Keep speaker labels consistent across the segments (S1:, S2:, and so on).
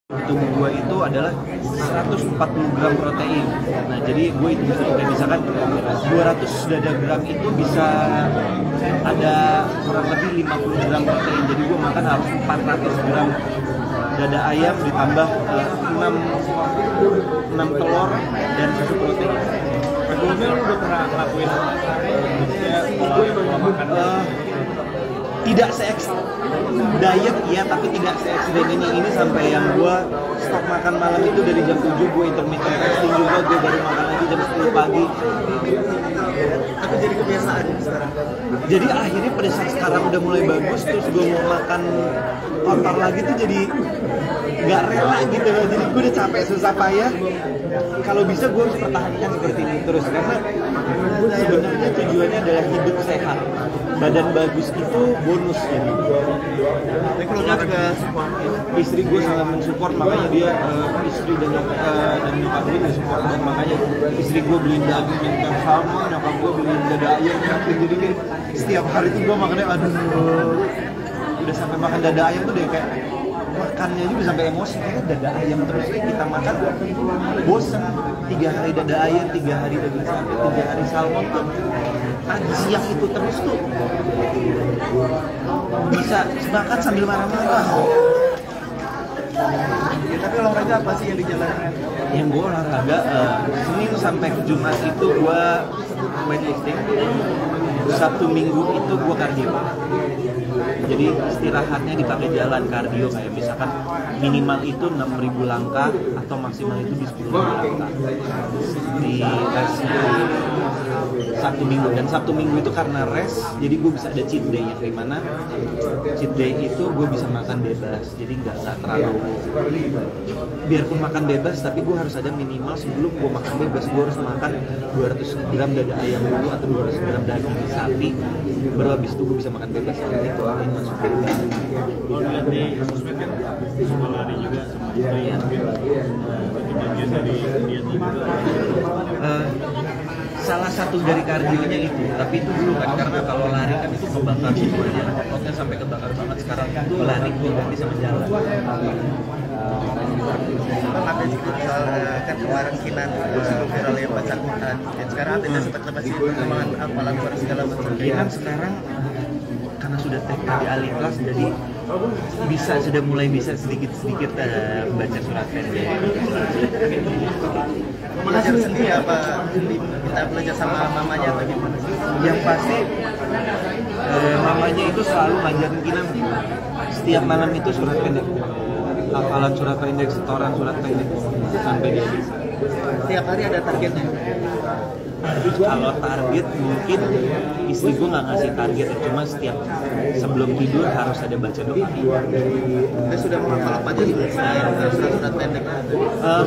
S1: Tubuh gue itu adalah 140 gram protein. Nah jadi gue itu kayak misalkan 200 dada gram itu bisa ada kurang lebih 50 gram protein. Jadi gue makan harus 400 gram dada ayam ditambah 6 telur dan susu protein.
S2: Sebelumnya lu udah pernah ngelakuin pola makan?
S1: Tidak diet ya, tapi tidak se-ekstrem ini sampai yang gue stop makan malam itu dari jam 7, gue intermittent fasting juga, gue baru makan lagi jam 10 pagi.
S3: Tapi jadi kebiasaan sekarang.
S1: Jadi akhirnya pada saat sekarang udah mulai bagus, terus gue mau makan total lagi tuh jadi nggak rela gitu loh. Jadi gue udah capek susah payah. Kalau bisa gue harus pertahankan seperti ini terus, karena sebenarnya tujuannya adalah hidup sehat. Badan bagus itu bonus jadi.
S3: Tapi kalau nggak juga support,
S1: Istri gue sangat mensupport, makanya dia istri dan nyokap gue juga support banget. Makanya istri gue beliin daging yang salmon, nyokap gue beliin dada ayam. Jadi kayak setiap hari tuh gue makannya aduh, udah sampai makan dada ayam tuh deh kayak makannya juga sampai emosi, karena dada ayam terus kita makan bosan. 3 hari dada ayam, 3 hari daging sapi, 3 hari salmon tuh pagi siang itu terus tuh bisa makan sambil marah-marah.
S3: ya, tapi olahraga apa sih yang dijalankan?
S1: Yang gue olahraga Senin sampai Jumat itu gue weightlifting, Sabtu Minggu itu gue cardio. Jadi istirahatnya dipakai jalan kardio, kayak misalkan minimal itu 6.000 langkah atau maksimal itu di 10.000 langkah di resnya Sabtu Minggu. Dan Sabtu Minggu itu karena rest, jadi gue bisa ada cheat day-nya. Kayak mana cheat day itu gue bisa makan bebas, jadi nggak terlalu, biarpun makan bebas tapi gue harus ada minimal sebelum gue makan bebas gue harus makan 200 gram dada ayam dulu atau 200 gram daging sapi, baru habis itu gue bisa makan bebas. Itu yang masuk bebas.
S2: Kalau dilihat di sosmed kan suka lari juga sama istri ya. Bagian dari dietnya juga.
S1: Salah satu dari kardionya itu, tapi itu dulu kan, karena kalau lari kan itu kebakar semuanya, ototnya sampai kebakar banget. Sekarang itu lari gue ganti sama jalan.
S3: Bang, ada juga soal kan kemarin Kinan sebelum viral yang baca Quran, dan sekarang ada sempat lepas di perkembangan apalan baru segala macam.
S1: Kinan sekarang karena sudah TK di alih kelas, jadi sudah mulai bisa sedikit-sedikit baca surat pendek.
S3: Belajar sendiri apa kita belajar sama mamanya atau gimana?
S1: Yang pasti mamanya itu selalu ngajarin Kinan setiap malam itu surat pendek, hafalan surat pendek, setoran surat pendek sampai dia bisa.
S3: Setiap hari ada targetnya.
S1: Kalau target mungkin istri gue nggak ngasih target, cuma setiap sebelum tidur harus ada baca doa.
S3: Dia sudah menghafal apa aja juga selain surat-surat pendek.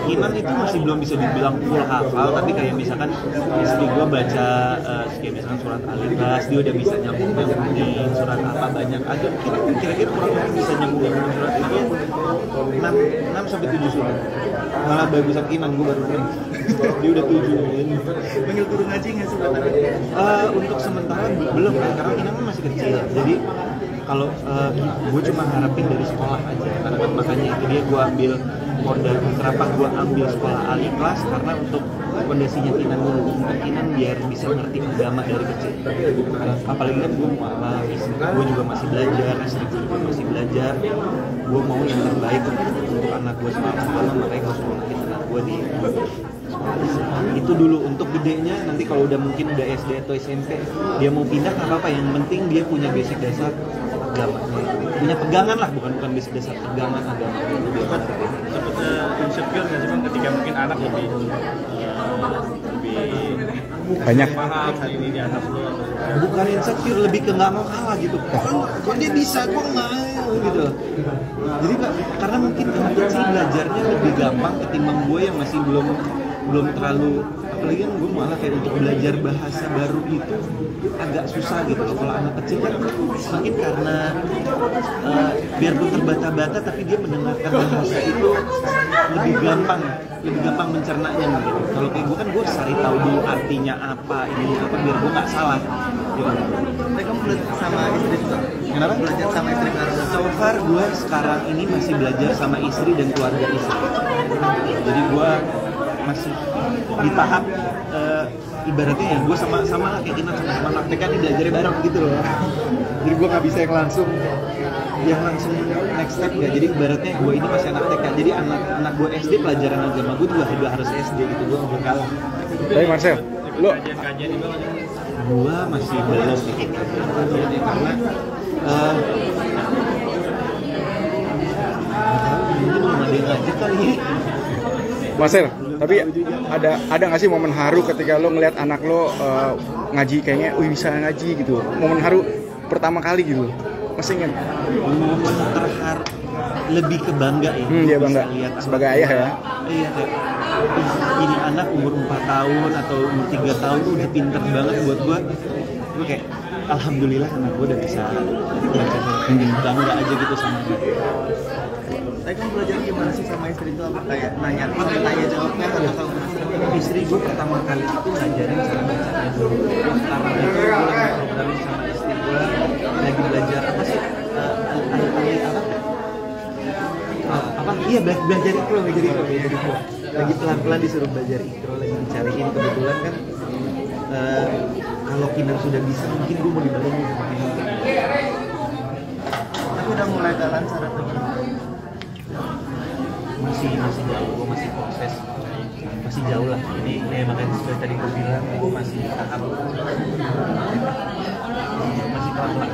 S1: Kinan itu masih belum bisa dibilang full hafal, tapi kayak misalkan istri gue baca kayak misalkan surat Al-Ikhlas, dia udah bisa nyambungin surat apa banyak aja. Kira-kira kurang lebih bisa nyambungin surat itu 6 sampai 7 surat. Malah bagusan Kinan, gue baru dia udah 7.
S3: Panggil guru ngaji nggak sih buat anak?
S1: Untuk sementara belum kan, karena Kinan kan masih kecil. Jadi kalau gue cuma harapin dari sekolah aja, karena kan makanya itu dia gue ambil kenapa gue ambil sekolah Al-Ikhlas, karena untuk fondasinya Kinan dulu, untuk Kinan biar bisa ngerti agama dari kecil. Apalagi kan gue mualaf, gue juga masih belajar, istri gue juga masih belajar. Gue mau yang terbaik untuk anak gue sama makanya gue sekolahin anak gue di itu dulu. Untuk gedenya nanti kalau udah mungkin udah SD atau SMP dia mau pindah nggak apa-apa, yang penting dia punya basic dasar agamanya, punya pegangan lah, bukan basic dasar, pegangan agama.
S2: Sempat insecure nggak sih Bang ketika mungkin anak lebih
S4: banyak
S2: paham ini di atas lu?
S1: Bukan insecure, lebih ke nggak mau kalah gitu. Kok dia bisa, kok nggak gitu. Jadi karena mungkin anak kecil belajarnya lebih gampang ketimbang gue yang masih belum terlalu, apalagi kan gue malah kayak untuk belajar bahasa baru itu agak susah gitu. Kalau anak kecil kan mungkin karena biarpun terbata-bata tapi dia mendengarkan bahasa itu lebih gampang mencernanya gitu. Kalau kayak gue kan gue harus cari tahu dulu artinya apa, ini apa, biar gue nggak salah gitu.
S3: Tapi kamu belajar sama istri juga?
S1: Kenapa?
S3: Belajar sama istri baru?
S1: So far gue sekarang ini masih belajar sama istri dan keluarga istri. Jadi gue masih di tahap ibaratnya ya gue sama lah kayak kita sama praktek kan belajarnya bareng gitu loh. Jadi gue nggak bisa yang langsung next step nggak. Jadi ibaratnya gue ini masih anak TK. Jadi anak gue SD pelajaran agama gue juga harus SD gitu. Gue nggak boleh kalah.
S4: Tapi Marcel, lo
S2: kajian juga kan?
S1: Gue masih belum sih karena mungkin belum ada yang ngajak kali.
S4: Marcel, tapi ada nggak sih momen haru ketika lo ngeliat anak lo ngaji kayaknya, wih bisa ngaji gitu. Momen haru pertama kali gitu, masih ingat?
S1: Momen terharu, lebih ke bangga ya.
S4: Dia bangga
S1: lihat
S4: sebagai ayah ya.
S1: Iya kayak ini anak umur 4 tahun atau umur 3 tahun tuh udah pinter banget buat gue kayak alhamdulillah anak gue udah bisa baca bangga aja gitu sama dia.
S3: Tapi kamu belajar gimana sih sama istri itu? Apa kayak nanya jawabnya atau kamu
S1: Istri gue pertama kali itu ngajarin cara bacanya dulu. Sekarang itu gue lagi programin sama istri gue lagi belajar apa sih? Iya belajar ikro. Lagi pelan-pelan disuruh belajar ikro, lagi dicariin kebetulan kan. Kalau Kinar sudah bisa, mungkin gue mau dibarengi sama Kinar.
S3: Tapi udah mulai jalan cara
S1: Masih jauh, gue masih proses, masih jauh lah. Jadi ya makanya seperti tadi gue bilang, gue masih tahap masih pelan-pelan.